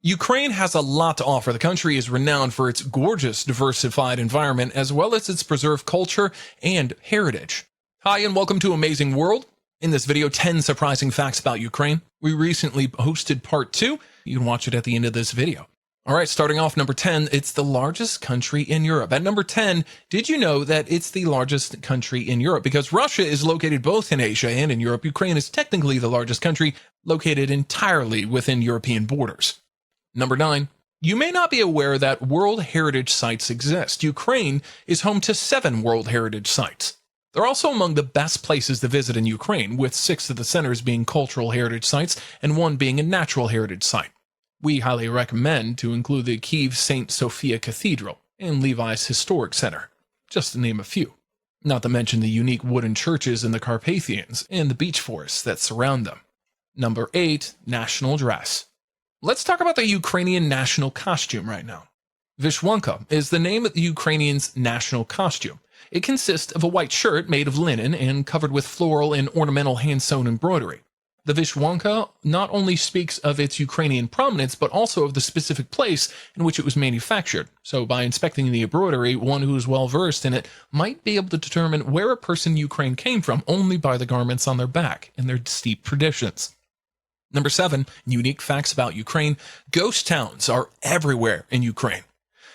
Ukraine has a lot to offer. The country is renowned for its gorgeous, diversified environment, as well as its preserved culture and heritage. Hi, and welcome to Amazing World. In this video, 10 surprising facts about Ukraine. We recently posted part 2. You can watch it at the end of this video. All right, starting off number 10, it's the largest country in Europe. At number 10, did you know that it's the largest country in Europe? Because Russia is located both in Asia and in Europe, Ukraine is technically the largest country located entirely within European borders. Number 9, you may not be aware that World Heritage Sites exist. Ukraine is home to 7 World Heritage Sites. They're also among the best places to visit in Ukraine, with 6 of the centers being cultural heritage sites and 1 being a natural heritage site. We highly recommend to include the Kyiv St. Sophia Cathedral and Levi's Historic Center, just to name a few. Not to mention the unique wooden churches in the Carpathians and the beech forests that surround them. Number 8, national dress. Let's talk about the Ukrainian national costume right now. Vishwanka is the name of the Ukrainians' national costume. It consists of a white shirt made of linen and covered with floral and ornamental hand-sewn embroidery. The Vishwanka not only speaks of its Ukrainian prominence, but also of the specific place in which it was manufactured. So by inspecting the embroidery, one who is well-versed in it might be able to determine where a person in Ukraine came from only by the garments on their back and their steep traditions. Number 7, unique facts about Ukraine. Ghost towns are everywhere in Ukraine.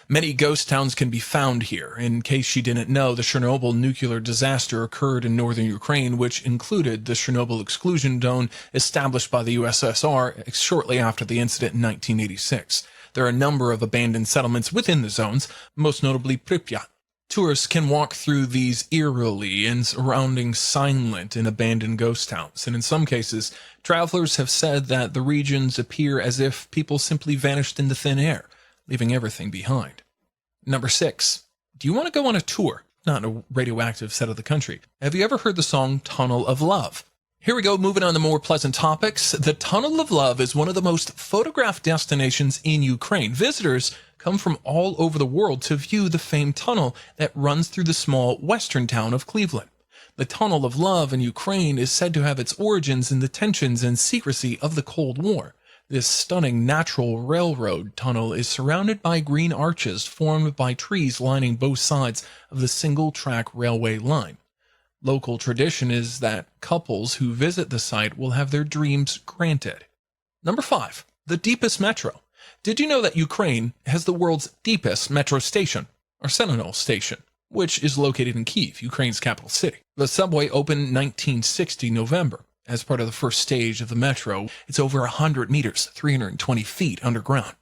Many ghost towns can be found here. In case you didn't know, the Chernobyl nuclear disaster occurred in northern Ukraine, which included the Chernobyl exclusion zone established by the USSR shortly after the incident in 1986. There are a number of abandoned settlements within the zones, most notably Pripyat. Tourists can walk through these eerily and surrounding silent and abandoned ghost towns, and in some cases, travelers have said that the regions appear as if people simply vanished into thin air, leaving everything behind. Number 6. Do you want to go on a tour? Not a radioactive set of the country. Have you ever heard the song Tunnel of Love? Here we go, moving on to more pleasant topics. The Tunnel of Love is one of the most photographed destinations in Ukraine. Visitors come from all over the world to view the famed tunnel that runs through the small western town of Cleveland. The Tunnel of Love in Ukraine is said to have its origins in the tensions and secrecy of the Cold War. This stunning natural railroad tunnel is surrounded by green arches formed by trees lining both sides of the single-track railway line. Local tradition is that couples who visit the site will have their dreams granted. Number 5, the deepest metro. Did you know that Ukraine has the world's deepest metro station, Arsenal Station, which is located in Kyiv, Ukraine's capital city? The subway opened 1960 November. As part of the first stage of the metro, it's over 100 meters, 320 feet underground.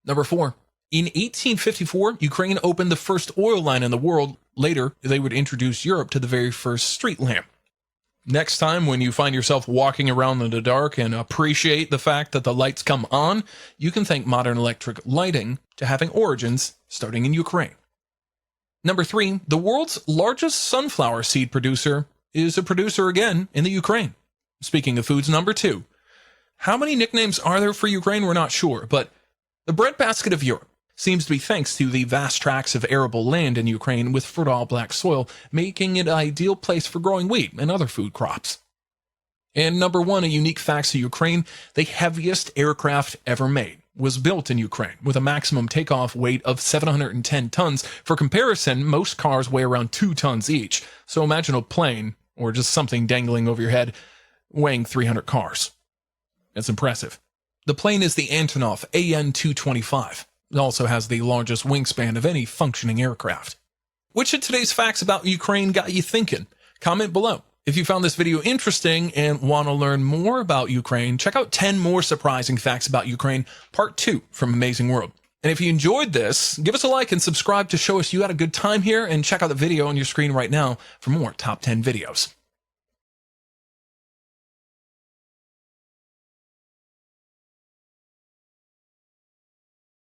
Number 4, in 1854, Ukraine opened the first oil line in the world. Later, they would introduce Europe to the very first street lamp. Next time, when you find yourself walking around in the dark and appreciate the fact that the lights come on, you can thank modern electric lighting to having origins starting in Ukraine. Number 3, the world's largest sunflower seed producer is a producer again in the Ukraine. Speaking of foods, number 2. How many nicknames are there for Ukraine? We're not sure, but the breadbasket of Europe seems to be thanks to the vast tracts of arable land in Ukraine with fertile black soil, making it an ideal place for growing wheat and other food crops. And number 1, a unique facts of Ukraine, the heaviest aircraft ever made was built in Ukraine with a maximum takeoff weight of 710 tons. For comparison, most cars weigh around 2 tons each. So imagine a plane, or just something dangling over your head, weighing 300 cars. That's impressive. The plane is the Antonov AN-225. It also has the largest wingspan of any functioning aircraft. Which of today's facts about Ukraine got you thinking? Comment below. If you found this video interesting and want to learn more about Ukraine, check out 10 more surprising facts about Ukraine, part 2 from Amazing World. And if you enjoyed this, give us a like and subscribe to show us you had a good time here, and check out the video on your screen right now for more top 10 videos.